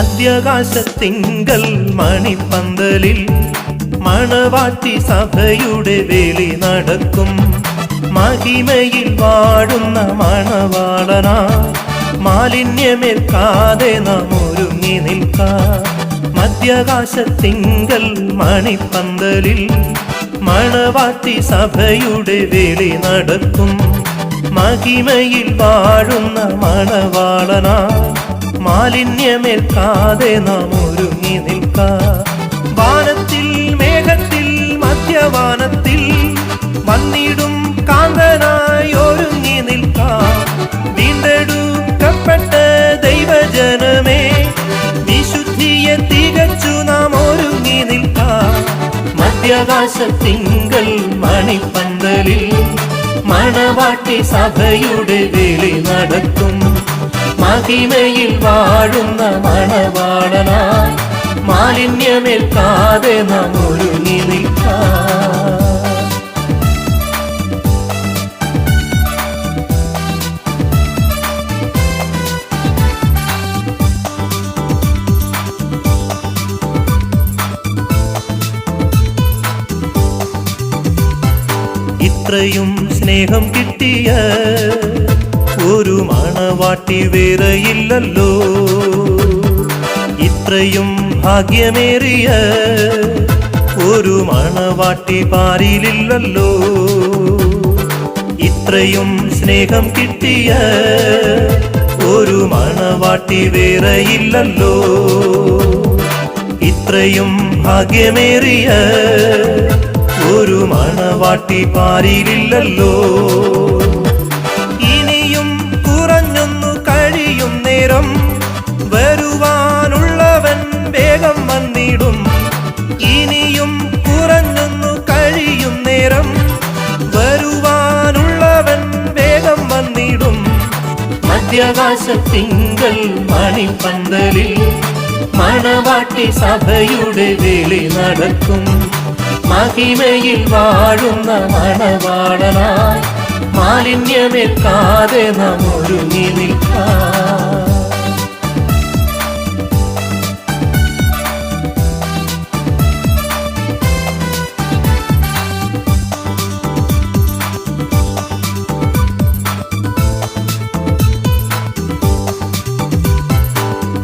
മധ്യാകാശത്തിങ്കൽ മണിപ്പന്തലിൽ മണവാട്ടി സഭയുടെ വേലി നടക്കും. മഹിമയിൽ വാഴുന്ന മണവാളനാ മാലിന്യമേൽക്കാതെ നാം ഒരുങ്ങി നിൽക്കാം. മധ്യാകാശത്തിങ്കൽ മണിപ്പന്തലിൽ മണവാട്ടി സഭയുടെ വേലി നടക്കും. മഹിമയിൽ വാഴുന്ന മണവാളനാ മാലിന്യമേൽക്കാതെ നാം ഒരുങ്ങി നിൽക്കാം. വാനത്തിൽ മേഘത്തിൽ മധ്യവാനത്തിൽ വന്നിടും കാന്തനായി ഒരുങ്ങി നിൽക്കാം. വീണ്ടെടുക്കപ്പെട്ട ദൈവജനമേ, വിശുദ്ധിയെ തികച്ചു നാം ഒരുങ്ങി നിൽക്കാം. മധ്യാകാശത്തിങ്കൽ മണിപ്പന്തലിൽ മണവാട്ടി സഭയുടെ വേലി നടക്കും. മഹിമയിൽ വാഴുന്ന മണവാളനായി മാലിന്യമേൽക്കാതെ നാം ഒരുങ്ങി നിൽക്കാം. ഇത്രയും സ്നേഹം കിട്ടിയ ഒരു മണവാട്ടി വേറെയില്ലല്ലോ. ഇത്രയും ഭാഗ്യമേറിയ ഒരു മണവാട്ടി പാരിലില്ലല്ലോ. ഇത്രയും സ്നേഹം കിട്ടിയ ഒരു മണവാട്ടി വേറെയില്ലല്ലോ. ഇത്രയും ഭാഗ്യമേറിയ ഒരു മണവാട്ടി പാരിലില്ലല്ലോ. ഇനിയും കുറഞ്ഞൊന്നു കഴിയും നേരം വരുവാനുള്ളവൻ വേഗം വന്നിടും. ഇനിയും കുറഞ്ഞൊന്നു കഴിയും നേരം വരുവാനുള്ളവൻ വേഗം വന്നിടും. മധ്യാകാശത്തിങ്കൽ മണിപ്പന്തലിൽ മണവാട്ടി സഭയുടെ വേലി നടക്കും. മഹിമയിൽ വാഴുന്ന മണവാളനായി മാലിന്യമേൽക്കാതെ നാം ഒരുങ്ങി നിൽക്കാം.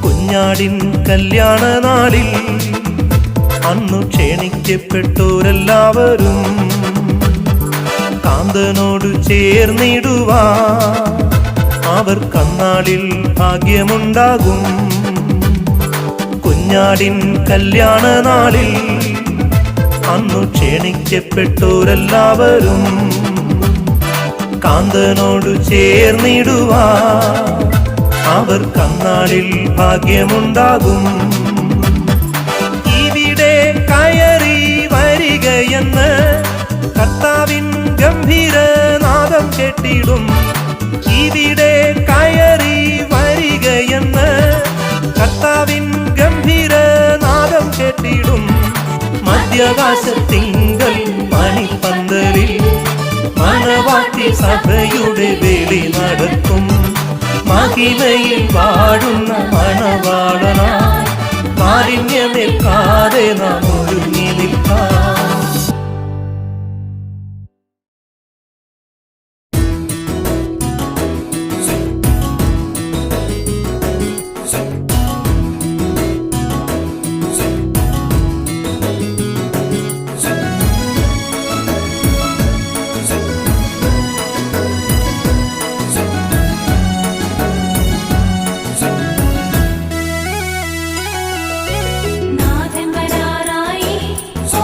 കുഞ്ഞാടിൻ കല്യാണ നാളിൽ അന്നു ക്ഷണിക്കപ്പെട്ടോരെല്ലാവരും കാന്തനോട് ചേർന്നിടുവാ. അവർ കന്നാളിൽ ഭാഗ്യമുണ്ടാകും. കുഞ്ഞാടിൻ കല്യാണ നാളിൽ അന്നു ക്ഷണിക്കപ്പെട്ടോരെല്ലാവരും കാന്തനോട് ചേർന്നിടുവാ. അവർ കന്നാളിൽ ഭാഗ്യമുണ്ടാകും. കയറി വരികയെന്ന് കർത്താവിൻ ഗംഭീരനാദം കേട്ടിടും. ഇവിടെ കയറി വരികയെന്ന് കർത്താവിൻ ഗംഭീരനാദം കേട്ടിടും. മധ്യാകാശത്തിങ്കൽ മണിപ്പന്തലിൽ മണവാട്ടി സഭയുടെ വേലി നടക്കും. മഹിമയിൽ വാഴുന്ന മണവാളനായി മാലിന്യമേൽക്കാതെ നാം ഒരുങ്ങി നിൽക്കാം. നാഥൻ വരാറായി, ഓ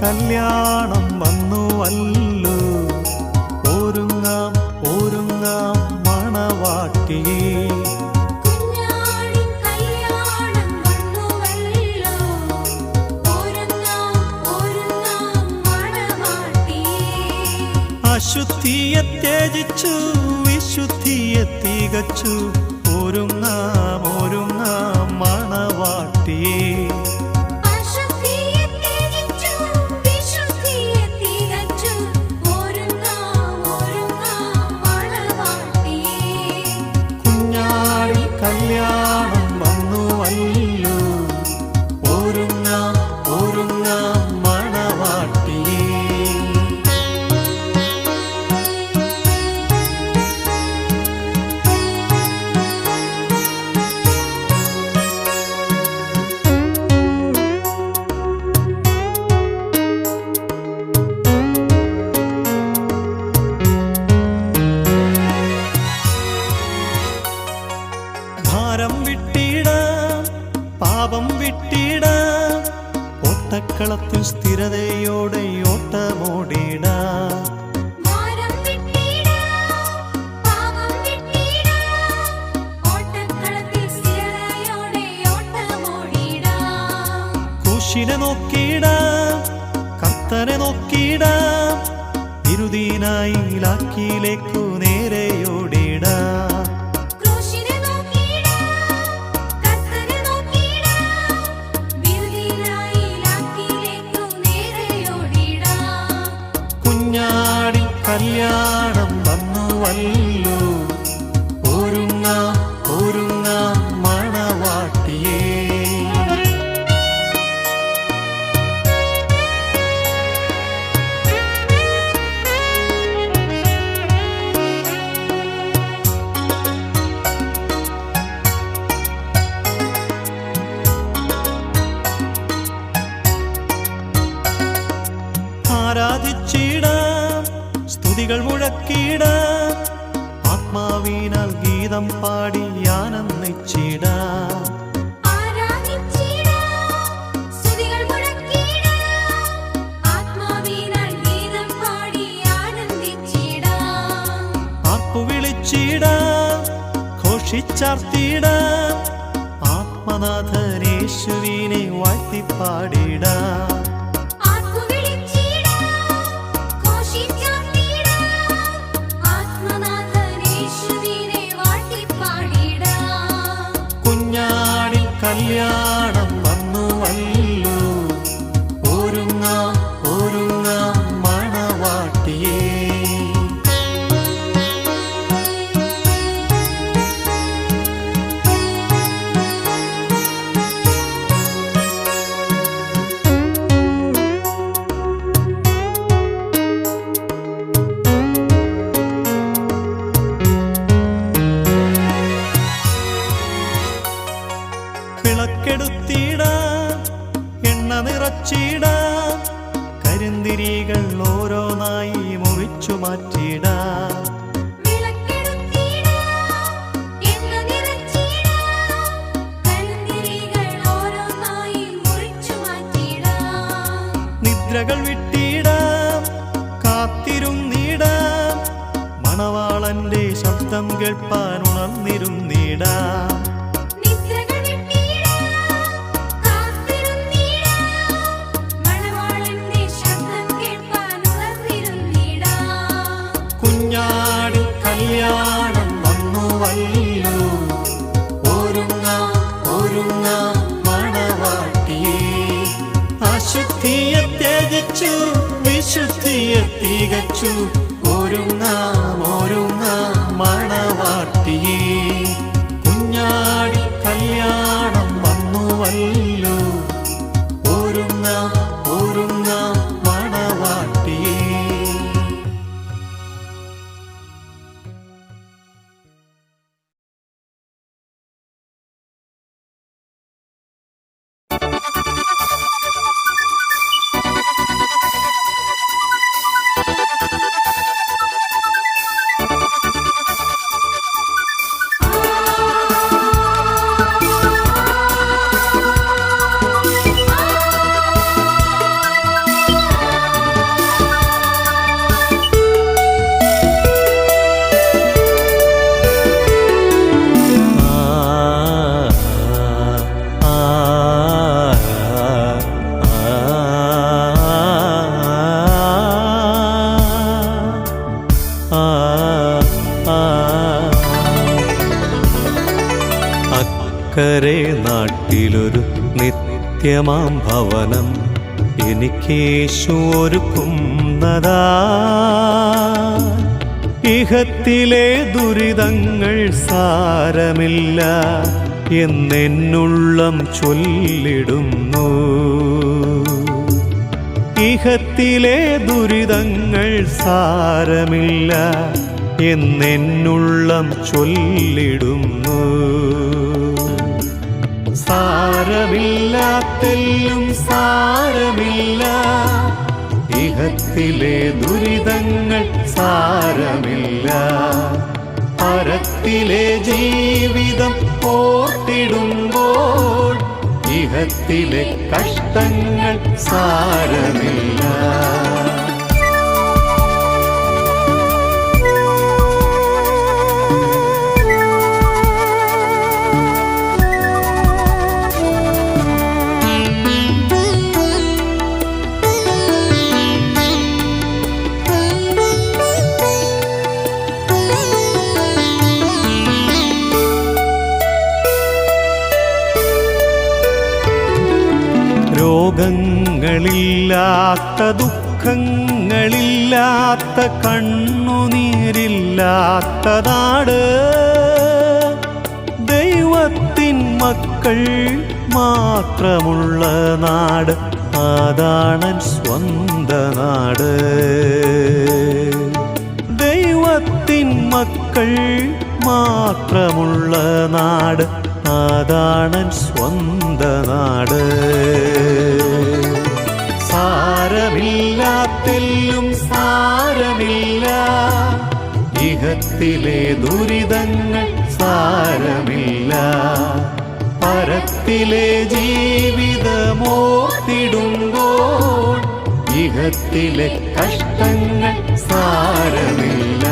കല്യാണം വന്നുവല്ലോ, ഒരുങ്ങാം ഒരുങ്ങാം മണവാട്ടിയേ. അശുദ്ധിയെ ത്യജിച്ചു വിശുദ്ധിയെ തികച്ചു, ഒരുങ്ങാം ഒരുങ്ങാം മണവാട്ടിയേ. കല്യാണം വന്നുവല്ലോ, ഒരുങ്ങാം ഒരുങ്ങാം മണവാട്ടിയേ. ഭാരം വിട്ടിടാം പാപം വിട്ടിടാം, ഓട്ടക്കളത്തിൽ സ്ഥിരതയോടെ ഓട്ടമോടിടാം. ക്രൂശിനെ നോക്കിടാം കർത്തനെ നോക്കിടാം, ഇരുദീനായി ലാക്കിയിലേക്കു നേരെയോടിടാം. കുഞ്ഞാടി കല്യാണം വന്നുവല്ലോ, ഒരുങ്ങാം ഒരുങ്ങാം മണവാട്ടിയേ. ആരാധിച്ചിടാം സ്തുതികൾ മുഴക്കിടാം, ആത്മാവിനാൽ ഗീതം പാടി ആനന്ദിച്ചിടാം. ആർപ്പു വിളിച്ചിടാം ഘോഷിച്ചാർത്തിടാം, ആത്മനാഥനേശുവിനെ വാഴ്ത്തിപ്പാടിടാം. കുഞ്ഞാടി കല്യാണം വന്നുവല്ലോ, ഒരുങ്ങാം ഒരുങ്ങാം മണവാട്ടിയേ. വിളക്കെടുത്തിടാം എണ്ണ നിറച്ചിടാം, കരിന്തിരികൾ ഓരോന്നായി മുറിച്ചു മാറ്റിടാം. നിദ്രകൾ വിട്ടിടാം കാത്തിരുന്നിടാം, മണവാളന്റെ ശബ്ദം കേൾപ്പാൻ ഉണർന്നിരുന്നിടാം. കുഞ്ഞാടി കല്യാണം വന്നുവല്ലോ, വിധിയെ തികച്ചു ഒരുങ്ങാം മണവാട്ടിയേ കുഞ്ഞാടി കല്യാണം വന്നുവല്ലോ ഒരുങ്ങാം മണവാട്ടിയേ. അക്കരെ നാട്ടിലൊരു നിത്യമാം ഭവനം എനിക്കേശു ഒരുക്കുന്നതാ. ഇഹത്തിലെ ദുരിതങ്ങൾ സാരമില്ല എന്നെന്നുള്ളം ചൊല്ലിടുന്നു. ഇഹത്തിലെ ദുരിതങ്ങൾ സാരമില്ല എന്നെന്നുള്ളം ചൊല്ലിടുന്നു. സാരമില്ലാത്തെല്ലും സാരമില്ല ഇഹത്തിലെ ദുരിതങ്ങൾ സാരമില്ല. പരത്തിലെ ജീവിതം ഓർത്തിടുമ്പോൾ ഇഹത്തിലെ കഷ്ടങ്ങൾ സാരമില്ല. രോഗങ്ങളില്ലാത്ത ദുഃഖങ്ങളില്ലാത്ത കണ്ണുനീരില്ലാത്ത നാട് ദൈവത്തിൻ മക്കൾ മാത്രമുള്ള നാട് അതാണൻ സ്വന്ത നാട്. ദൈവത്തിൻ മക്കൾ മാത്രമുള്ള നാട് അതാണൻ സ്വന്ത നാട്. സാരമില്ലാത്തെല്ലും സാരമില്ല ഇഹത്തിലെ ദുരിതങ്ങൾ സാരമില്ല. പരത്തിലെ ജീവിതമോർത്തിടുമ്പോൾ ഇഹത്തിലെ കഷ്ടങ്ങൾ സാരമില്ല.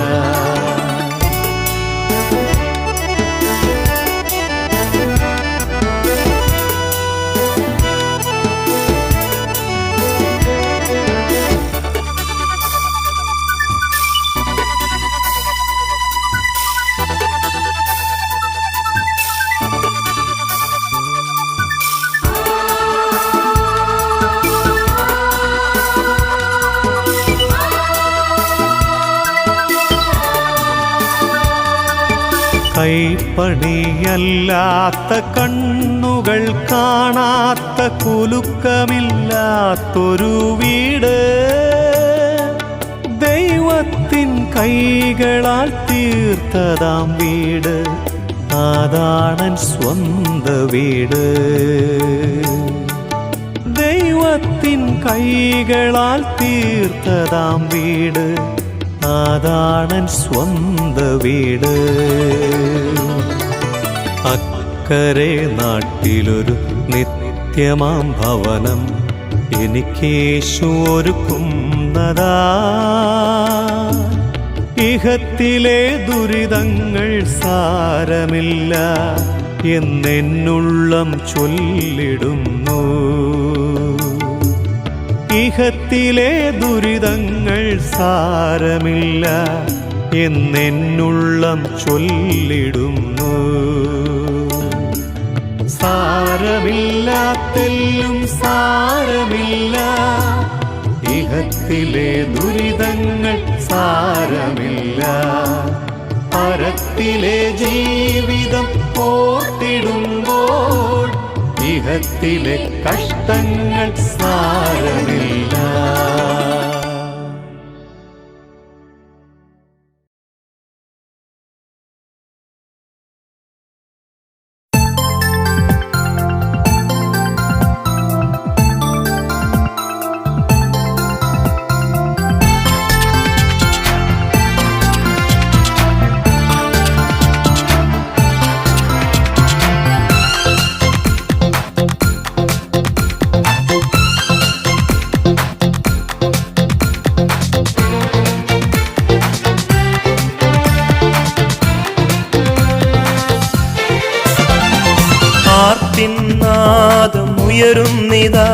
കൈപ്പണിയല്ലാത്ത കണ്ണുകൾ കാണാത്ത കുലുക്കമില്ലാത്തൊരു വീട് ദൈവത്തിൻ കൈകളാൽ തീർത്തതാം വീട് അതാണൻ സ്വന്ത വീട്. ദൈവത്തിൻ കൈകളാൽ തീർത്തതാം വീട് അതാണൻ സ്വന്ത വീട്. അക്കരെ നാട്ടിലൊരു നിത്യമാം ഭവനം എനിക്കേശു ഒരുക്കുന്നതാ. ഇഹത്തിലെ ദുരിതങ്ങൾ സാരമില്ല എന്നെന്നുള്ളം ചൊല്ലിടുന്നു. ഇഹത്തിലെ ദുരിതങ്ങൾ സാരമില്ല എന്നെന്നുള്ളം ചൊല്ലിടുന്നു. സാരമില്ലാത്തെല്ലും സാരമില്ല ഇഹത്തിലെ ദുരിതങ്ങൾ സാരമില്ല. പരത്തിലെ ജീവിതം ഓർത്തിടുമ്പോൾ ഇഹത്തിലെ കഷ്ടങ്ങൾ സാരമില്ല. നാദമുയരുന്നിതാ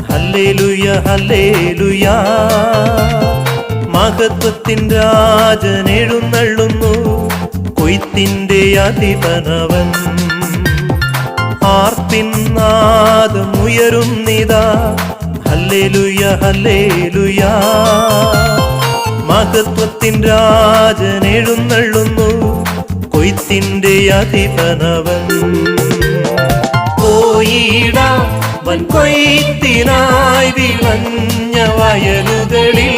ഹല്ലേലൂയ ഹല്ലേലൂയ. മഹത്വത്തിൻ രാജൻ എഴുന്നള്ളുന്നു, കൊയ്ത്തിന്റെ അധിപനവൻ. ആർപ്പിൻ നാദമുയരുന്നിതാ ഹല്ലേലൂയ ഹല്ലേലൂയ. മഹത്വത്തിൻ രാജൻ എഴുന്നള്ളുന്നു, കൊയ്ത്തിന്റെ അധിപനവൻ. പോയിടാം വൻകൊയ്ത്തിനായി വിളഞ്ഞ വയലുകളിൽ,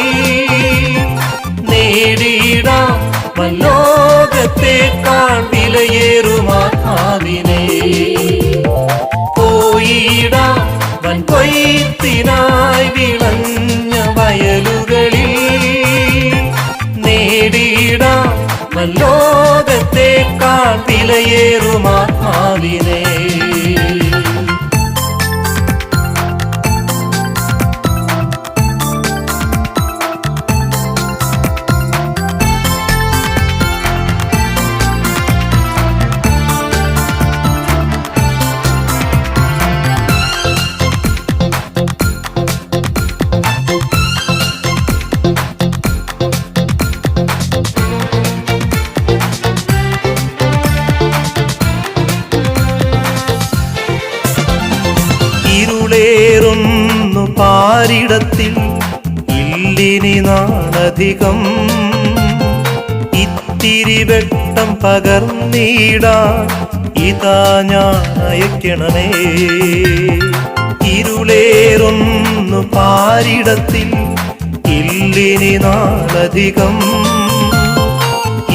നേടിയിടാം വൻലോകത്തേക്കാൾ വിലയേറും ആത്മാവിനെ. പോയിടാം വൻകൊയ്ത്തിനായി വിളഞ്ഞ വയലുകളിൽ, നേടിയിടാം വൻലോകത്തേക്കാൾ വിലയേറും ആത്മാവിനെ. ഇരുളേറുന്നു പാരിടത്തിൽ ഇല്ലിനി നാളധികം, ഇത്തിരി വെട്ടം പകർന്നിടാൻ ഇതാ ഞാൻ അയക്കണമേ. ഇരുളേറുന്നു പാരിടത്തിൽ ഇല്ലിനി നാളധികം,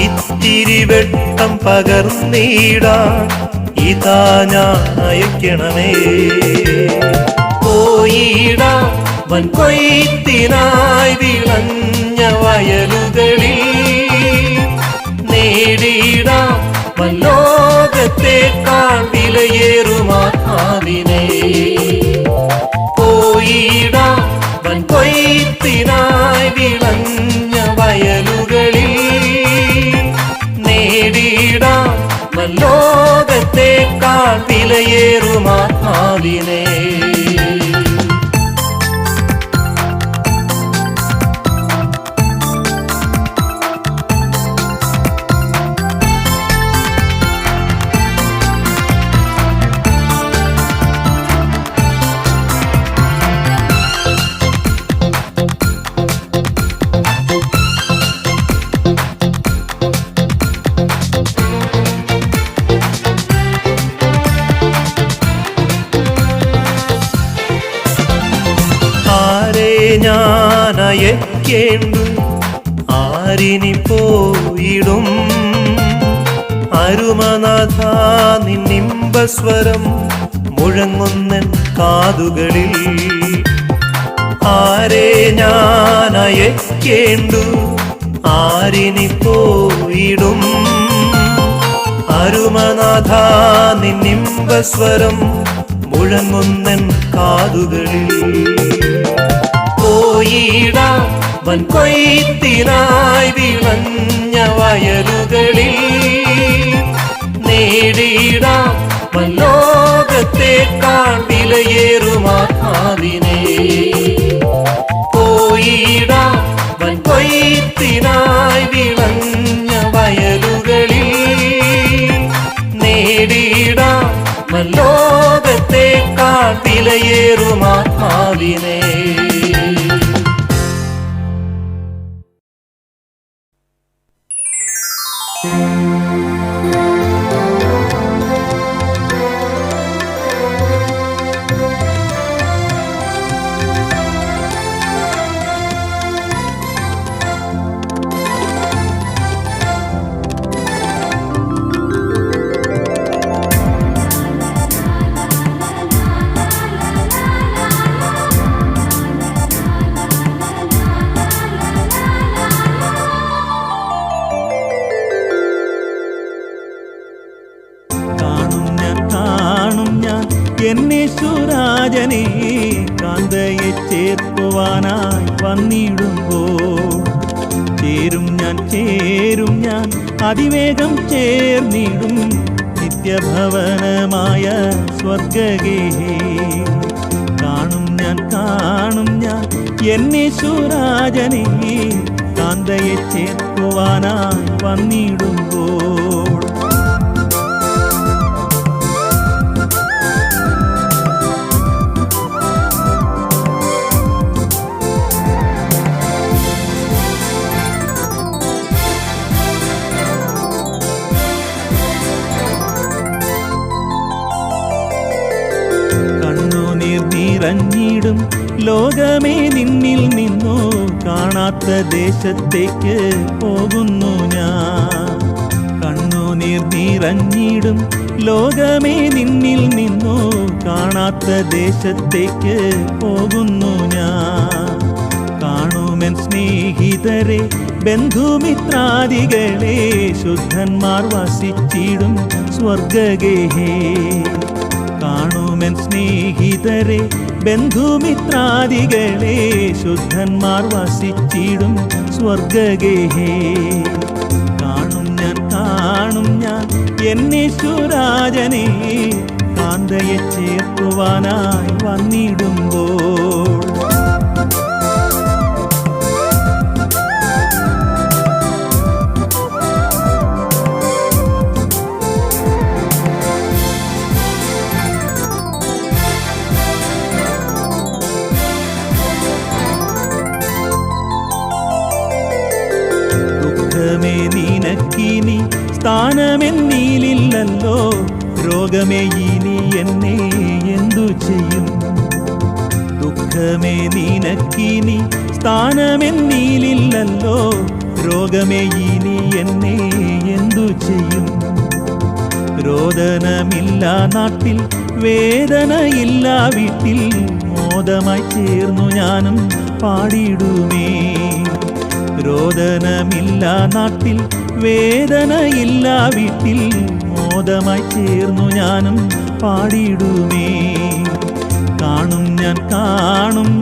ഇത്തിരി വെട്ടം പകർന്നിടാൻ ഇതാ ഞാൻ അയക്കണമേ. പോയിടാം വൻകൊയ്ത്തിനായി വിളഞ്ഞ വയലുകളിൽ, നേടിയിടാം വൻലോകത്തേക്കാൾ വിലയേറും ആത്മാവിനെ. പോയിടാം വൻകൊയ്ത്തിനായി വിളഞ്ഞ വയലുകളിൽ, നേടിയിടാം വൻലോകത്തേക്കാൾ വിലയേറും ആത്മാവിനെ. ഞാൻ അയക്കേണ്ടു, ആരിനി പോയിടും? അരുമനാഥ നിന്നിമ്പസ്വരം മുഴങ്ങുന്നൻ കാതുകളിൽ. ആരെ ഞാൻ അയക്കേണ്ടു, ആരിനി പോയിടും? അരുമനാഥ നിന്നിമ്പസ്വരം മുഴങ്ങുന്നൻ കാതുകളിൽ. പോയിടാം വൻകൊയ്ത്തിനായി വിളഞ്ഞ വയലുകളിൽ, നേടിയിടാം വൻലോകത്തേക്കാൾ വിലയേറും ആത്മാവിനെ. പോയിടാം വൻകൊയ്ത്തിനായി വിളഞ്ഞ വയലുകളിൽ, നേടിയിടാം വൻലോകത്തേക്കാൾ വിലയേറും ആത്മാവിനെ. എന്നേശുരാജനെ കാന്തയെ ചേർക്കുവാനായി വന്നിടുമ്പോൾ ചേരും ഞാൻ അതിവേഗം ചേർന്നിടും നിത്യഭവനമായ സ്വർഗഗേഹേ. കാണും ഞാൻ എന്നേശുരാജനെ കാന്തയെ ചേർക്കുവാനായി വന്നിടുമ്പോൾ നിറഞ്ഞിടും ലോകമേ നിന്നിൽ നിന്നു കാണാത്ത ദേശത്തേക്ക് പോകുന്നു ഞാൻ. കണ്ണുനീർ നിറഞ്ഞിടും ലോകമേ നിന്നിൽ നിന്നു കാണാത്ത ദേശത്തേക്ക് പോകുന്നു ഞാൻ. കാണുമെൻ സ്നേഹിതരെ ബന്ധുമിത്രാദികളെ ശുദ്ധന്മാർ വസിച്ചിടും സ്വർഗഗേഹേ. കാണുമെൻ സ്നേഹിതരെ ബന്ധുമിത്രാദികളെ ശുദ്ധന്മാർ വസിച്ചിടും സ്വർഗഗേഹേ. കാണും ഞാൻ എന്നേശുരാജനെ കാന്തയെ ചേർക്കുവാനായി വന്നിടുമ്പോൾ നിനക്കിനി സ്ഥാനമെന്നീലില്ലല്ലോ, രോഗമേ ഇനി എന്നെ എന്തു ചെയ്യും? ദുഃഖമേ നിനക്കിനി സ്ഥാനമെന്നീലില്ലല്ലോ, രോഗമേ ഇനി എന്നെ എന്തു ചെയ്യും? രോദനമില്ല നാട്ടിൽ, വേദനയില്ല വീട്ടിൽ, മോദമായി ചേർന്നു ഞാനും പാടിടുമേ. രോദനമില്ല നാട്ടിൽ, വേദനയില്ല വീട്ടിൽ, മോദമായി ചേർന്നു ഞാനും പാടിടുമേ. കാണും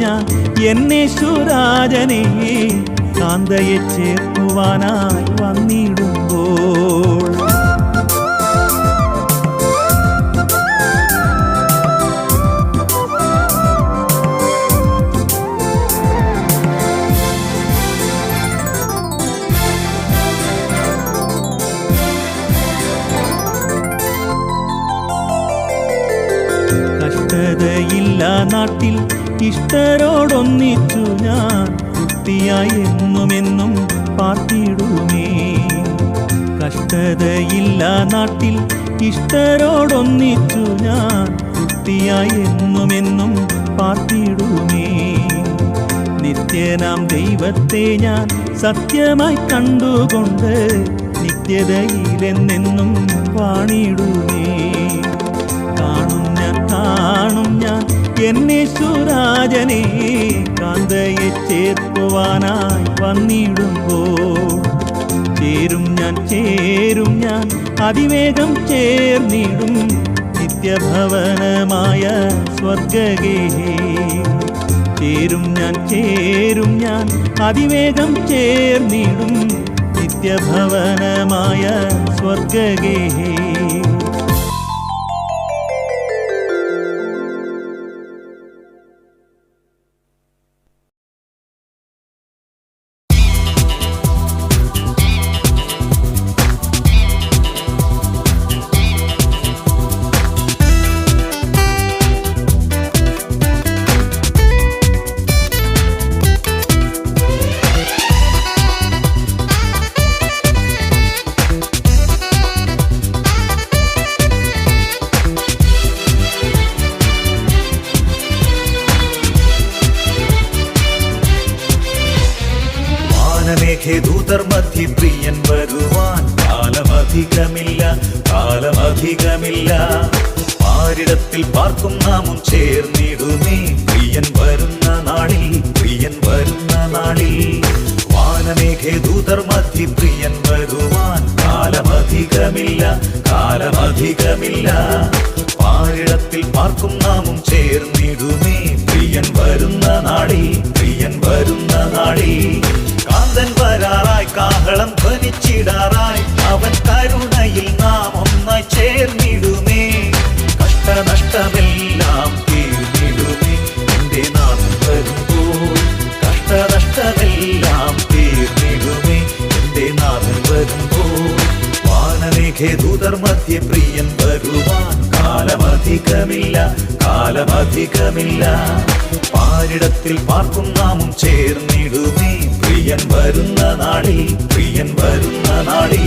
ഞാൻ എന്നേശുരാജനെ കാന്തയെ ചേർക്കുവാനായി വന്നിടുമ്പോൾ കഷ്ടതയില്ല നാട്ടിൽ, ഇഷ്ടരോടൊന്നിച്ചു ഞാൻ തൃപ്തിയായി എന്നുമെന്നും പാർത്തിടുമേ. കഷ്ടതയില്ല നാട്ടിൽ, ഇഷ്ടരോടൊന്നിച്ചു ഞാൻ തൃപ്തിയായി എന്നുമെന്നും പാർത്തിടുമേ. നിത്യനാം ദൈവത്തെ ഞാൻ സത്യമായി കണ്ടുകൊണ്ട് നിത്യതയിലെന്നെന്നും വാണിടുമേ. കാണും ഞാൻ എന്നേശുരാജനെ കാന്തയെ ചേർക്കുവാനായി വന്നിടുമ്പോൾ ചേരും ഞാൻ അതിവേഗം ചേർന്നിടും നിത്യഭവനമായ സ്വർഗഗേഹേ. ചേരും ഞാൻ അതിവേഗം ചേർന്നിടും നിത്യഭവനമായ സ്വർഗഗേഹേ. വാനമേഘേ ദൂതർ മധ്യ പ്രിയൻ വരുവാൻ കാലമധികമില്ല, കാലമധികമില്ല. പാരിടത്തിൽ പാർക്കും നാമും ചേർന്നിടുമേ പ്രിയൻ വരുന്ന നാളിൽ, പ്രിയൻ വരുന്ന നാളിൽ. വാനമേഘേ ദൂതർ മധ്യ പ്രിയൻ വരുവാൻ കാലമധികമില്ല, കാലമധികമില്ല. പാരിടത്തിൽ പാർക്കും നാമും ചേർന്നിടുമേ പ്രിയൻ വരുന്ന നാളിൽ, പ്രിയൻ വരുന്ന നാളിൽ. കാന്തൻ വരാറായി കാഹളം ധ്വനിച്ചിടാറായി അവൻ കരുണയിൽ നാം ഒന്നായി ചേർന്നിടുമേ. കഷ്ടനഷ്ടമെല്ലാം തീർന്നിടുമേ എന്റെ നാഥൻ വരുമ്പോൾ, കഷ്ടനഷ്ടമെല്ലാം തീർന്നിടുമേ എന്റെ നാഥൻ വരുമ്പോൾ. വാനമേഘേ ദൂതർ മധ്യ പ്രിയൻ വരുവാൻ കാലമധികമില്ല, കാലമധികമില്ല. പാരിടത്തിൽ പാർക്കും നാമും ചേർന്നിടുമേ പ്രിയൻ വരുന്ന നാളിൽ, പ്രിയൻ വരുന്ന നാളിൽ.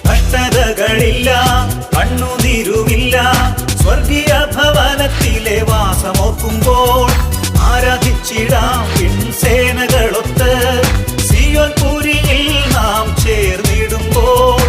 കഷ്ടതകളില്ല, കണ്ണുനീരുമില്ല, സ്വർഗീയ ഭവനത്തിലെ വാസമോക്കുമ്പോൾ ആരാധിച്ചിടാം പിൻസേനകളൊത്ത് സിയോൻ പുരിയിൽ നാം ചേർന്നിടുമ്പോൾ.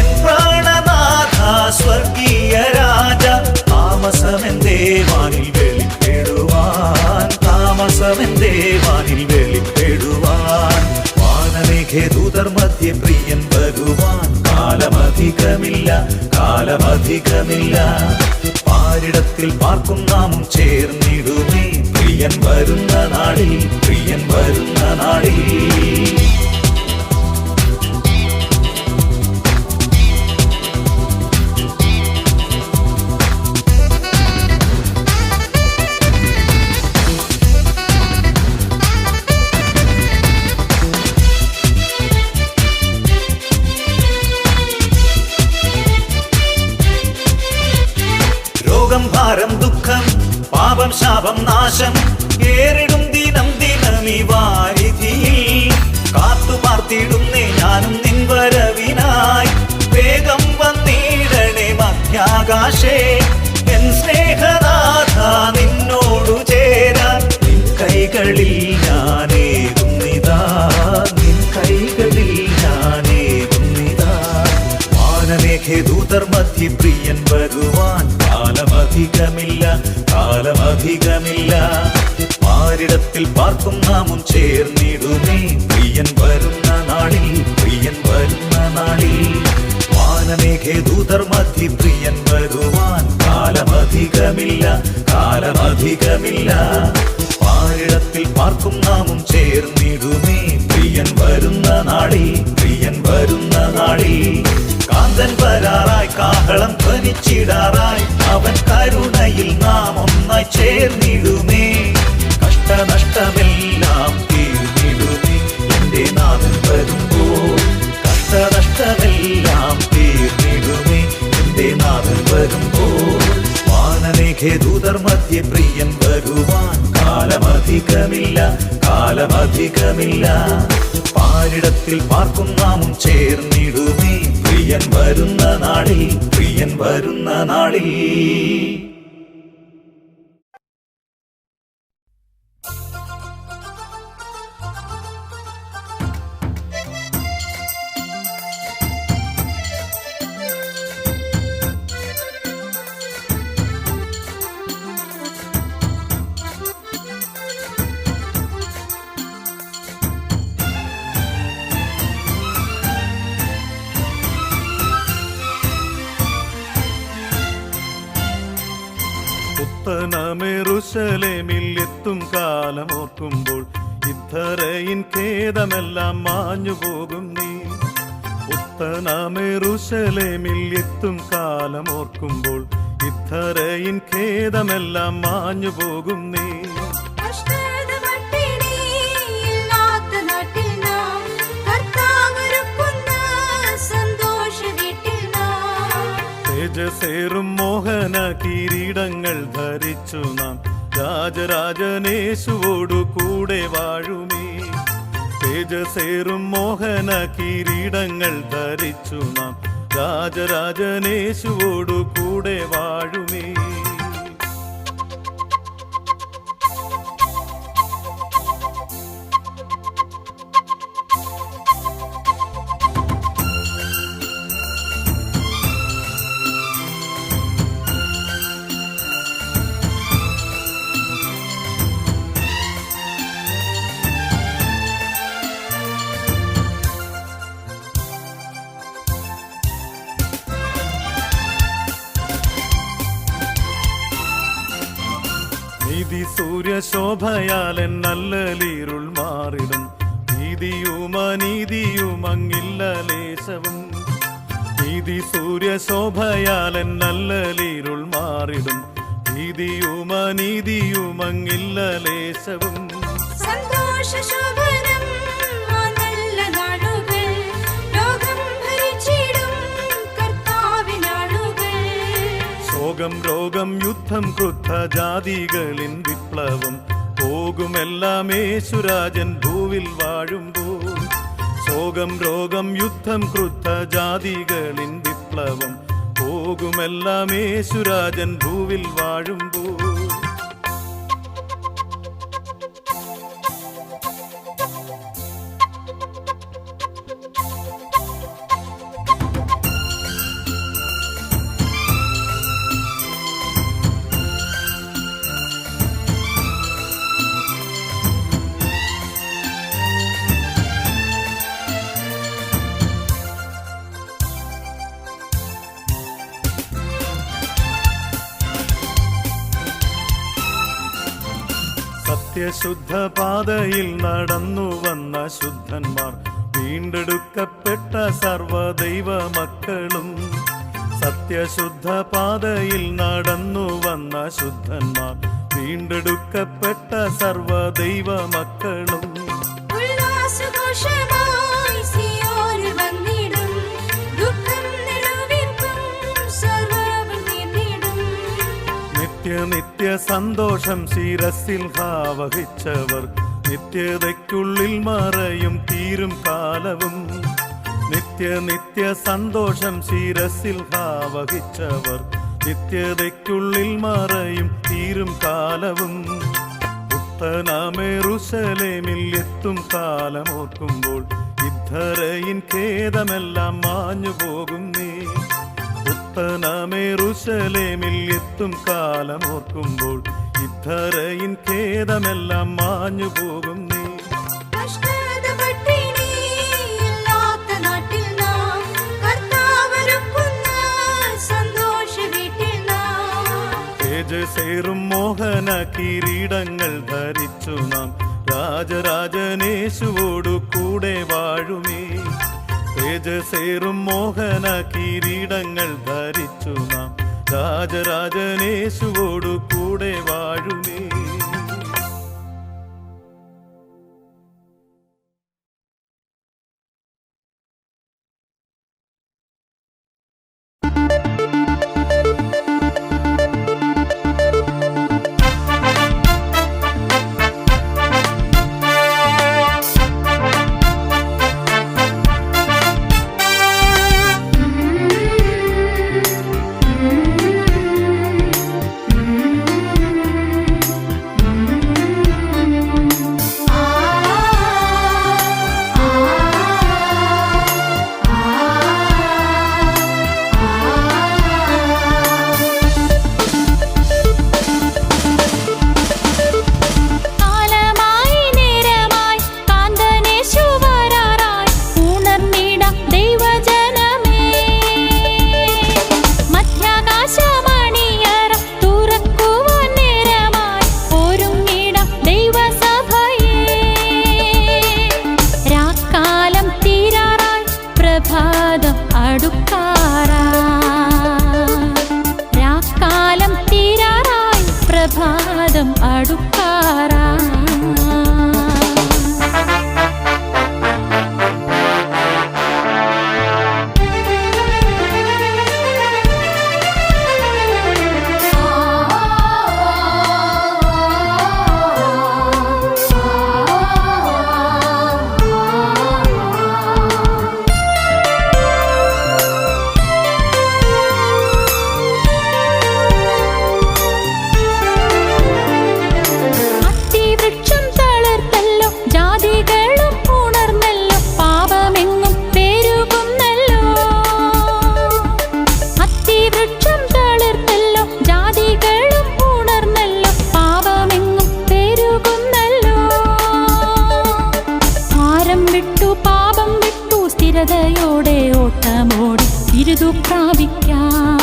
എൻ പ്രാണനാഥ സ്വർഗീയ രാജ താമസമെന്തേ വാനിൽ വെളിപ്പെടുവാൻ, താമസമെന്തേ വാനിൽ വെളിപ്പെടുവാൻ. വാനമേഘേ ദൂതർ മധ്യ പ്രിയൻ വരുവാൻ കാലമധികമില്ല, കാലമധികമില്ല. പാരിടത്തിൽ പാർക്കും നാമും ചേർന്നിടുമേ പ്രിയൻ വരുന്ന നാളിൽ, പ്രിയൻ വരുന്ന നാളിൽ. ഭാരം ദുഃഖം പാപം ശാപം നാശം ഏറിടും ദിനം ദിനമീ വാരിധിയിൽ. കാത്തുപാർത്തിടുന്നേ ഞാനും നിൻ വരവിനായി, വേഗം വന്നിടണേ മധ്യാകാശേ. എൻ സ്നേഹനാഥ നിന്നോടു ചേരാൻ നിൻ കൈകളിൽ ഞാനേകുന്നിതാ, നിൻ കൈകളിൽ ഞാനേകുന്നിതാ. വാനമേഘേ ദൂതർ മധ്യ പ്രിയൻ വരുവാൻ കാലമധികമില്ല, കാലമധികമില്ല. പാരിടത്തിൽ പാർക്കും നാമും ചേർന്നിടുമേ പ്രിയൻ വരുന്ന നാളിൽ, പ്രിയൻ വരുന്ന നാളിൽ. വാനമേഘേ ദൂതർ മധ്യ പ്രിയൻ വരുവാൻ കാലമധികമില്ല, കാലമധികമില്ല. പാരിടത്തിൽ പാർക്കും നാമും ചേർന്നിടുമേ പ്രിയൻ വരുന്ന നാളിൽ, പ്രിയൻ വരുന്ന നാളിൽ. കാന്തൻ വരാറായി കാഹളം ധ്വനിച്ചിടാറായി അവൻ കരുണയിൽ നാം ഒന്നായി ചേർന്നിടുമേ. കഷ്ടനഷ്ടമെല്ലാം തീർന്നിടുമേ എന്റെ നാഥൻ വരുമ്പോൾ, കഷ്ടനഷ്ടമെല്ലാം തീർന്നിടുമേ എന്റെ നാഥൻ വരുമ്പോൾ. വാനമേഘേ ദൂതർ മധ്യ പ്രിയൻ വരുവാൻ കാലമധികമില്ല, കാലമധികമില്ല. പാരിടത്തിൽ പാർക്കും നാമും ചേർന്നിടുമേ പ്രിയൻ വരുന്ന നാളിൽ, പ്രിയൻ വരുന്ന നാളിൽ. യെരൂശലേമിൽ എത്തും കാലമോർക്കുമ്പോൾ ഇത്തറയിൻ ഖേദമെല്ലാം മാഞ്ഞു പോകും നീ. ഉത്തനാമെറുശലേമിൽ എത്തും കാലമോർക്കുമ്പോൾ ഇത്തറയിൻ ഖേദമെല്ലാം മാഞ്ഞു പോകും നീ. സന്തോഷ വീട്ടിൽ തേജസേറും മോഹന കിരീടങ്ങൾ ധരിച്ചു നാം രാജരാജനേശുവോടു കൂടെ വാഴുമേ. തേജസേറും മോഹന കിരീടങ്ങൾ ധരിച്ചു നാം രാജരാജനേശുവോടു കൂടെ വാഴുമേ. നീതി സൂര്യശോഭയാലൻ നല്ലലീരുൾ മാറിടും. നീതിയും അങ്ങില്ല ലേശവും. നീതി സൂര്യശോഭയാലൻ നല്ലലീരുൾ മാറിടും. നീതിയും അങ്ങില്ല ലേശവും. ശോകം രോഗം യുദ്ധം ക്രുദ്ധ ജാതികളിൻ വിപ്ലവം പോകുമെല്ലാം യേശുരാജൻ ഭൂവിൽ വാഴുമ്പോൾ. ശോകം രോഗം യുദ്ധം ക്രുദ്ധ ജാതികളിൻ വിപ്ലവം പോകുമെല്ലാം യേശുരാജൻ ഭൂവിൽ വാഴുമ്പോൾ. സത്യശുദ്ധ പാതയിൽ നടന്നു വന്ന ശുദ്ധന്മാർ വീണ്ടെടുക്കപ്പെട്ട സർവദൈവ മക്കളും. സത്യശുദ്ധ പാതയിൽ നടന്നു വന്ന ശുദ്ധന്മാർ വീണ്ടെടുക്കപ്പെട്ട സർവദൈവ മക്കളും. നിത്യ സന്തോഷം ശിരസിൽ വഹിച്ചവർ നിത്യതയ്ക്കുള്ളിൽ മറയും തീരും കാലവും. നിത്യ സന്തോഷം ശിരസിൽ വഹിച്ചവർ നിത്യതയ്ക്കുള്ളിൽ മറയും തീരും കാലവും. പുത്തനാമെറുശലേമിൽ എത്തും കാലമോർക്കുമ്പോൾ ഇദ്ധരയിൻ ഖേദമെല്ലാം മാഞ്ഞു പോകുന്നേ. പുത്തനാമെറുശലേമിൽ എത്തും കാലമോർക്കുമ്പോൾ ഇദ്ധരയിൻ ഖേദമെല്ലാം മാഞ്ഞു പോകുന്നേ. തേജസേറും മോഹന കിരീടങ്ങൾ ധരിച്ചു നാം രാജരാജനേശുവോടു കൂടെ വാഴുമേ. തേജസേറും മോഹന കിരീടങ്ങൾ ധരിച്ചു നാം രാജരാജനേശുവോടു കൂടെ വാഴുമേ. വിരുദു പ്രാപിക്കാം.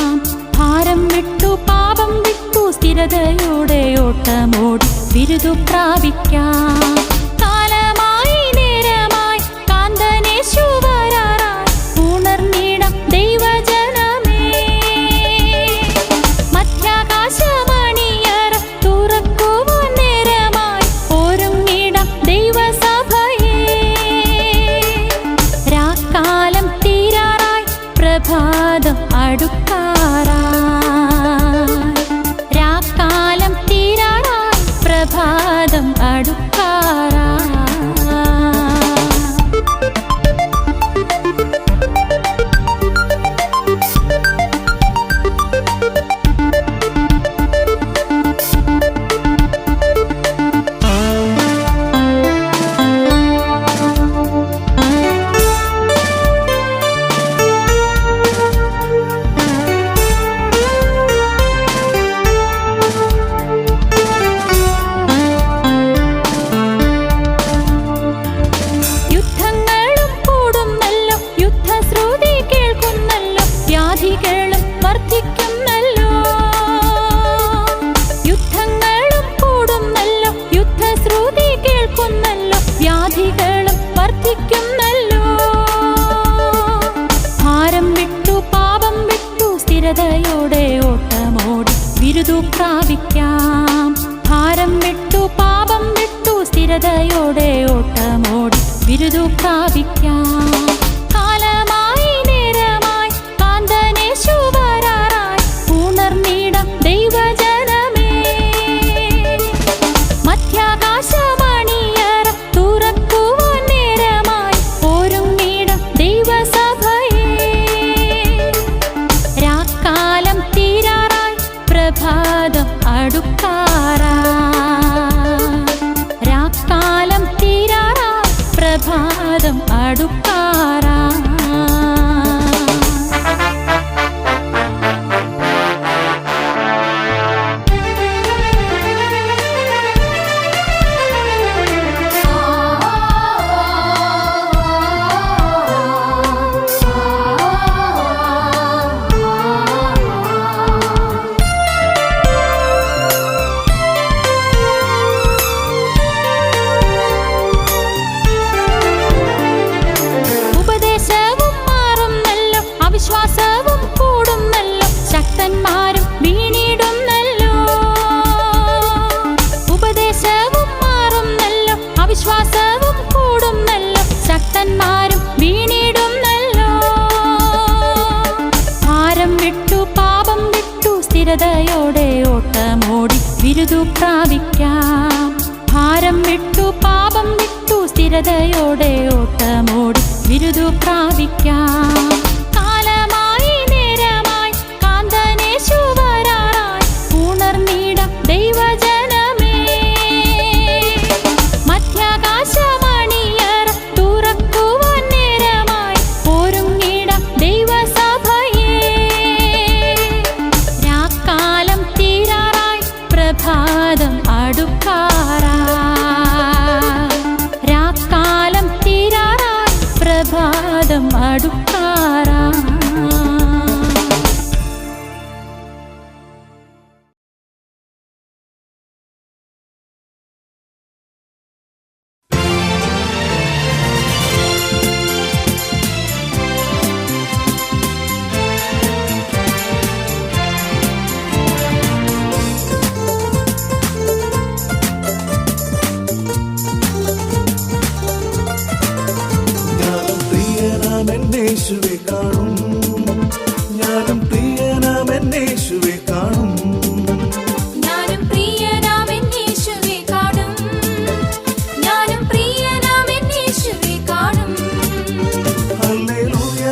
ഭാരം വിട്ടു പാപം വിട്ടു സ്ഥിരതയോടെ ഓട്ടമോടി വിരുദു പ്രാപിക്കാം. കാലമായി നേരമായി കാന്തനേശു വരാറായി ഉണർന്നിടം ദൈവജനമേ. മധ്യാകാശമണിയറ തുറക്കുവാൻ നേരമായി ഒരുങ്ങിടം ദൈവസഭയേ. രാക്കാലം തീരാറായി പ്രഭാതം അടുക്കാറായി. രാക്കാലം തീരാറായി പ്രഭാതം അടുക്കാറായി. യുദ്ധങ്ങളും കൂടുന്നല്ലോ, യുദ്ധശ്രുതി കേൾക്കുന്നല്ലോ, വ്യാധികളും വർദ്ധിക്കുന്നല്ലോ. യുദ്ധങ്ങളും കൂടുന്നല്ലോ, യുദ്ധശ്രുതി കേൾക്കുന്നല്ലോ, വ്യാധികളും വർദ്ധിക്കുന്നല്ലോ. ഭാരം വിട്ടു പാപം വിട്ടു സ്ഥിരതയോടെ ഓട്ടമോടി വിരുദു പ്രാപിക്കാം. ഭാരം വിട്ടു പാപം വിട്ടു സ്ഥിരതയോടെ ഓട്ടമോടി വിരുദു പ്രാപിക്കാം. കാലമായി നേരമായി കാന്തനേശു വരാറായി ഉണർന്നിടം ദൈവജനമേ. മധ്യാകാശമണിയറ തുറക്കുവാൻ നേരമായി ഒരുങ്ങിടം ദൈവസഭയേ. രാക്കാലം തീരാറായി പ്രഭാതം അടുക്കാറായി. രാക്കാലം തീരാറായി പ്രഭാതം അടുക്കാറായി. ഉപദേശവും മാറുന്നല്ലോ, അവിശ്വാസവും കൂടുന്നല്ലോ, ശക്തന്മാരും വീണിടുന്നല്ലോ. ഉപദേശവും മാറുന്നല്ലോ, അവിശ്വാസവും കൂടുന്നല്ലോ, ശക്തന്മാരും വീണിടുന്നല്ലോ. ഭാരം വിട്ടു പാപം വിട്ടു സ്ഥിരതയോടെ ഓട്ടമോടി വിരുദു പ്രാപിക്കാം. ഭാരം വിട്ടു പാപം വിട്ടു സ്ഥിരതയോടെ ഓട്ടമോടി വിരുദു പ്രാപിക്കാം. കാലമായി നേരമായി കാന്തനേശു വരാറായി ഉണർന്നിടം ദൈവജനമേ. മധ്യാകാശമണിയറ തുറക്കുവാൻ നേരമായി ഒരുങ്ങിടം ദൈവസഭയേ. രാക്കാലം തീരാറായി പ്രഭാതം അടുക്കാറായി. രാക്കാലം തീരാറായി പ്രഭാതം അടുക്കാറായി. ഞാനും പ്രിയനാമെന്നേശുവെ കാണും. ഞാനും പ്രിയനാമെന്നേശുവെ കാണും. ഞാനും പ്രിയനാമെന്നേശുവെ കാണും. ഞാനും പ്രിയനാമെന്നേശുവെ കാണും. ഹല്ലേലൂയ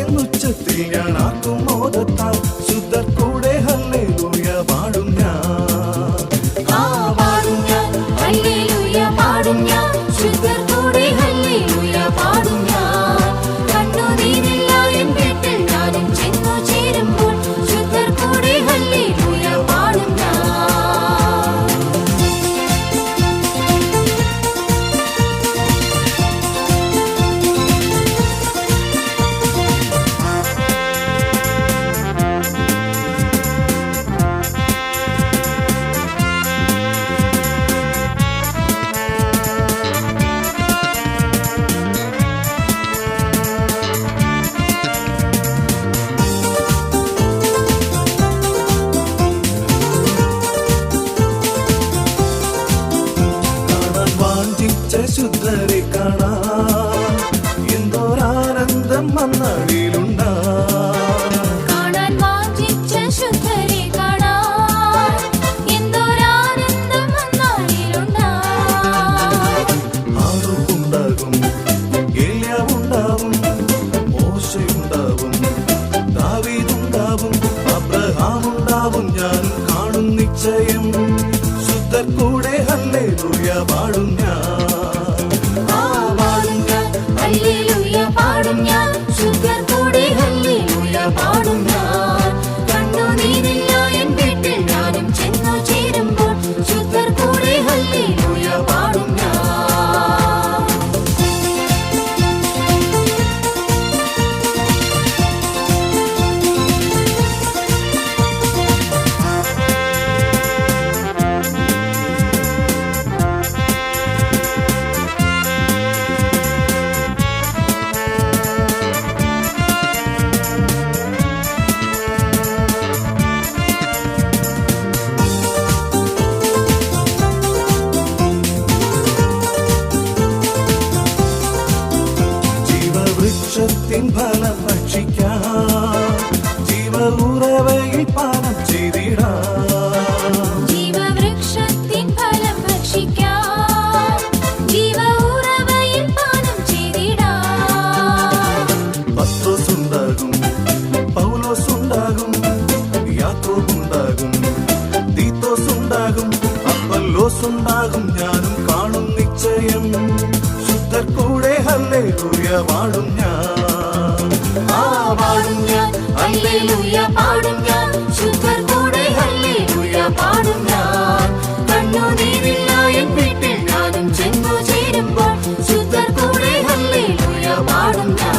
എന്നുച്ചത്തിൽ ഞാൻ ആക്കും മോദത്താൽ ശുദ്ധർ കൂടെ ഹല്ലേലൂയ പാടും ഞാൻ. ആ പാടും ഞാൻ, ഹല്ലേലൂയ പാടും ഞാൻ, ശുദ്ധർ കൂടെ ഹല്ലേലൂയ പാടും ഞാൻ. കണ്ണുനീരില്ല എൻ വീട്ടിൽ ഞാനും ചെന്നു ചേരുമ്പോൾ ശുദ്ധർ കൂടെ വാഞ്ചിച്ച ശുദ്ധരെ കാണാൻ എന്തോരാനന്ദം മന്നാടിയിലുണ്ടാ. കാണാൻ വാഞ്ചിച്ച ശുദ്ധരെ കാണാൻ എന്തോരാനന്ദം വന്നാളിലുണ്ടാ. ആറുണ്ടാകും, ഏലിയാവുണ്ടാവും, മോശയുണ്ടാവും, ദാവീദുണ്ടാവും, അബ്രഹാമുണ്ടാവും, ഞാനും കാണും നിശ്ചയം. ശുദ്ധർ കൂടെ ഹല്ലേലൂയ പാടും ഞാൻ. പാടും ഞാൻ, ഹല്ലേലൂയ പാടും ഞാൻ. ശുദ്ധർ കൂടെ ഹല്ലേലൂയ പാടും ഞാൻ. കണ്ണുനീരില്ല എൻ വീട്ടിൽ ഞാനും ചെന്നു ചേരുമ്പോൾ ശുദ്ധർ കൂടെ ഹല്ലേലൂയ പാടും ഞാൻ. ജീവവൃക്ഷത്തിൻ ഫലം ഭക്ഷിക്കാം, ജീവ ഉറവയിൽ പാനം ചെയ്തിടാം. ജീവവൃക്ഷത്തിൻ ഫലം ഭക്ഷിക്കാം, ജീവ ഉറവയിൽ പാനം ചെയ്തിടാം. പത്രോസുണ്ടാകും, പൗലോസുണ്ടാകും, യാക്കോബുണ്ടാകും, തീത്തോസുണ്ടാകും, അപ്പല്ലോസുണ്ടാകും, ഞാനും കാണും നിശ്ചയം. ശുദ്ധർ കൂടെ ഹല്ലേലൂയ പാടും ഞാൻ. പാടും ഞാൻ, ഹല്ലേലൂയ പാടും ഞാൻ. ശുദ്ധർ കൂടെ ഹല്ലേലൂയ പാടും ഞാൻ. കണ്ണുനീരില്ല എൻ വീട്ടിൽ ഞാനും ചെന്നു ചേരുമ്പോൾ ശുദ്ധർ കൂടെ ഹല്ലേലൂയ പാടും ഞാൻ.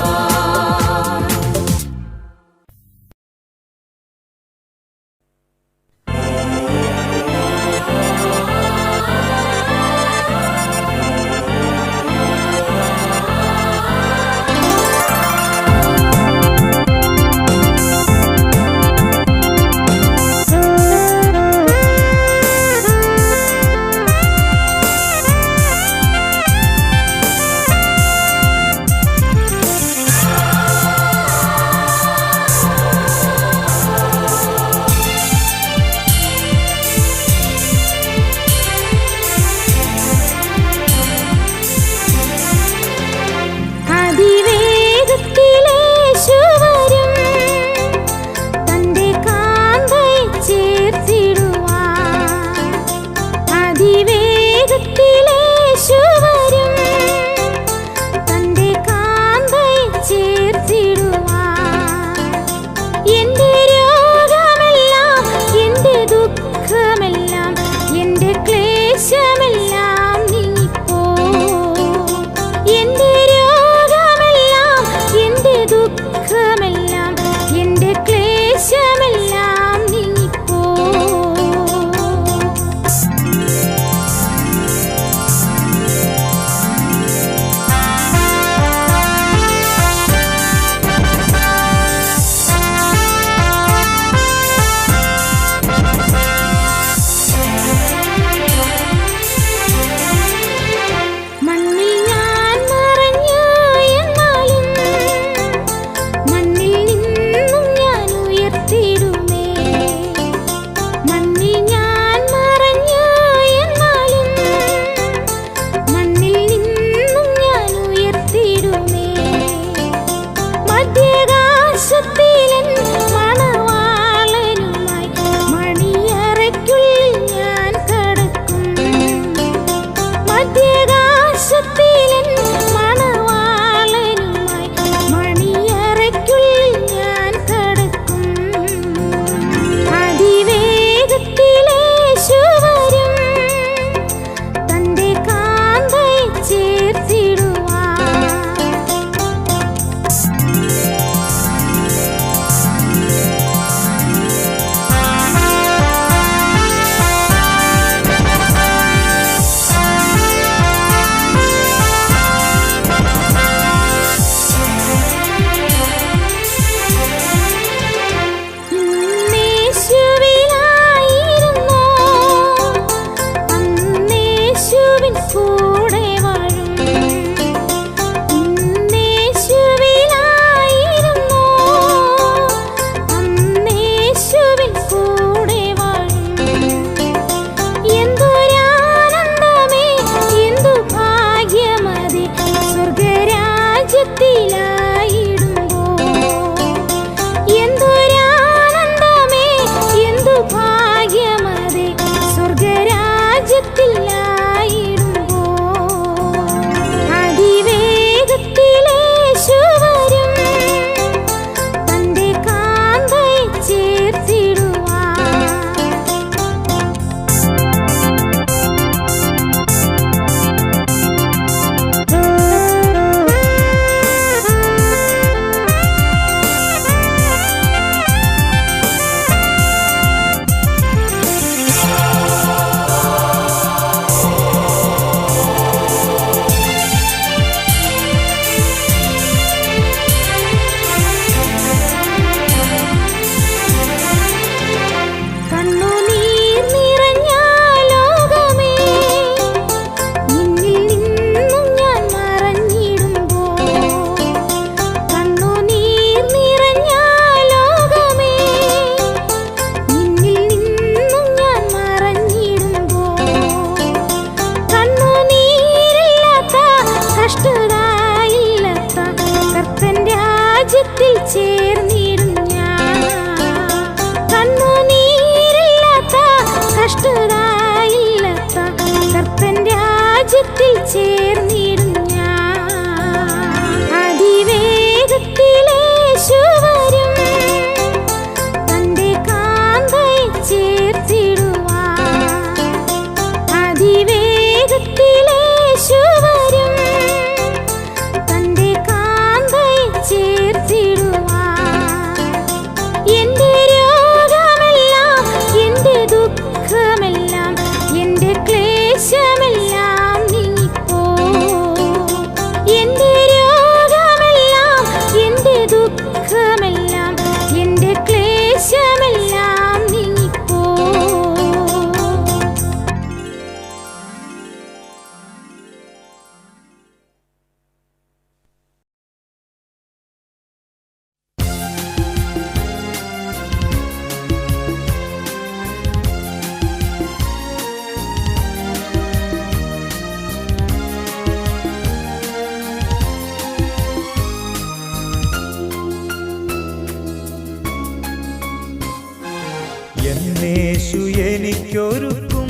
എന്നേശു എനിക്കൊരുക്കും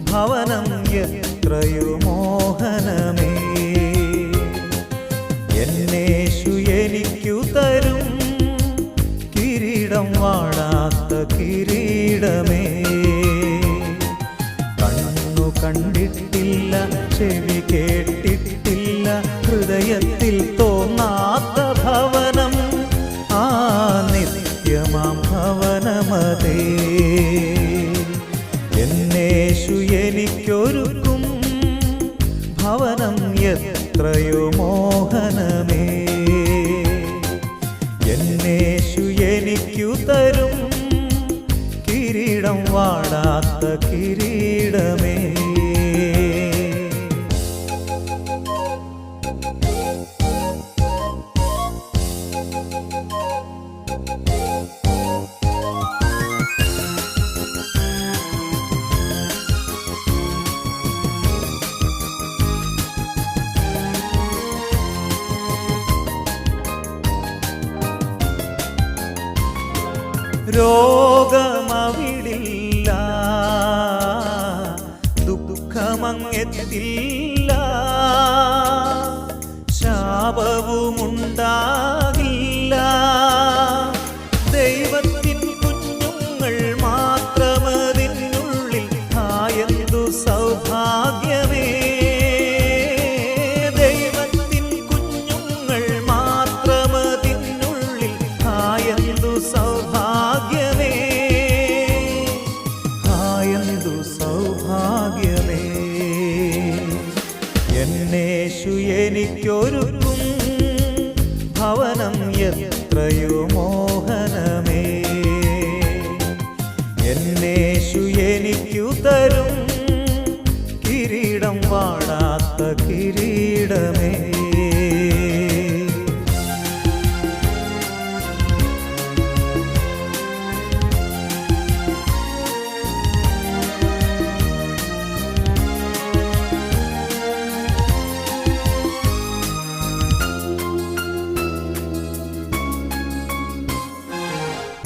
ഭവനം എത്രയോ മോഹനമേ. എന്നേശു എനിക്കു തരും കിരീടം വാടാത്ത കിരീടമേ. കണ്ണു കണ്ടിട്ടില്ല, ചെവി കേട്ടിട്ടില്ല, ഹൃദയത്തിൽ തോന്നാത്ത ഭവനം, ആ നിത്യമാം ഭവനമതേ. എന്നേശു എനിക്കൊരുക്കും ഭവനം എത്രയോ മോഹനമേ. എന്നേശു എനിക്കു തരും കിരീടം വാടാത്ത കിരീടമേ. രോഗമവിടില്ല, ദുഃഖമങ്ങെത്തില്ല, ശാപവുമുണ്ടാകില്ല. ദൈവത്തിൻ കുഞ്ഞുങ്ങൾ മാത്രമതിനുള്ളിൽ, ആയെന്തു സൗഭാഗ്യമേ. ദൈവത്തിൻ കുഞ്ഞുങ്ങൾ മാത്രമതിനുള്ളിൽ, ആയെന്തു സൗഭാഗ്യമേ, ആയെന്തു സൗഭാഗ്യമേ. എന്നേശു എനിക്കൊരുക്കും ഭവനം എത്രയോ മോഹനമേ. എന്നേശു എനിക്കു തരും കിരീടം വാടാത്ത കിരീടമേ.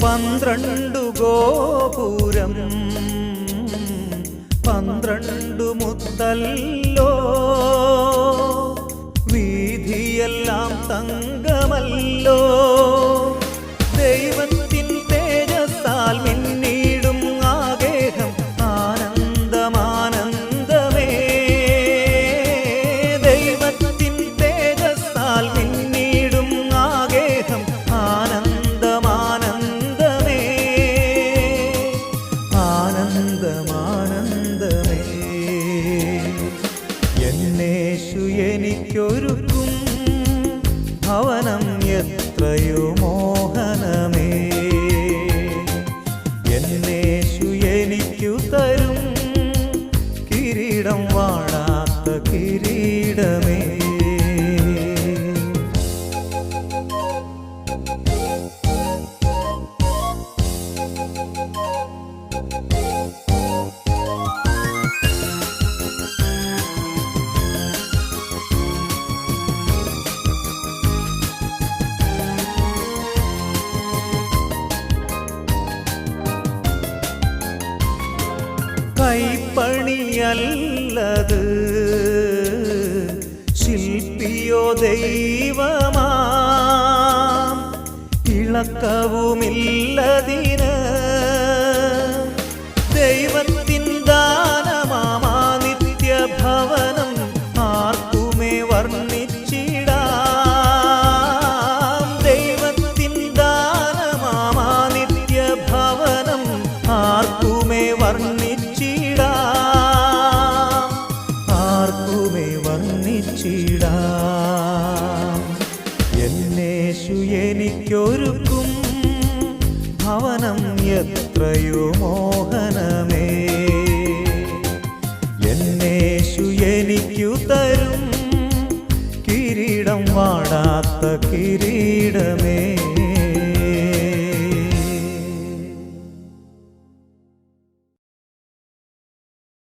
പന്ത്രണ്ടു ഗോപുരം 12 മുത്തല്ലോ, വീതിയെല്ലാം തങ്കമല്ലോ. ദൈവത്തിൻ തേജസ്സാൽ മിന്നിടും ആഗേഹം, ആനന്ദമാനന്ദമേ. ദൈവത്തിൻ തേജസ്സാൽ മിന്നിടും ആഗേഹം, ആനന്ദമാനന്ദമേ, ആനന്ദമാനന്ദമേ. എന്നേശു എനിക്കൊരുക്കും ഭവനം എത്രയോ മോഹനമേ. എന്നേശു എനിക്കു തരും കിരീടം വാടാത്ത കിരീടമേ. കൈപ്പണിയല്ലത്, ശില്പിയോ ദൈവമാം, ഇളക്കവുമില്ലതിന്. ദൈവത്തിൻ ദാനമാമാ നിത്യഭവനം, ആർക്കുമേ വർണ്ണിച്ചിടാം. ദൈവത്തിൻ ദാനമാമാ നിത്യഭവനം, ആർക്കുമേ വർണ്ണിച്ചിടാം, ആർക്കുമേ വർണ്ണിച്ചിടാം. എന്നേശു എനിക്കൊരുക്കും ഭവനം എത്രയോ മോഹനമേ. എന്നേശു എനിക്കു തരും കിരീടം വാടാത്ത കിരീടമേ.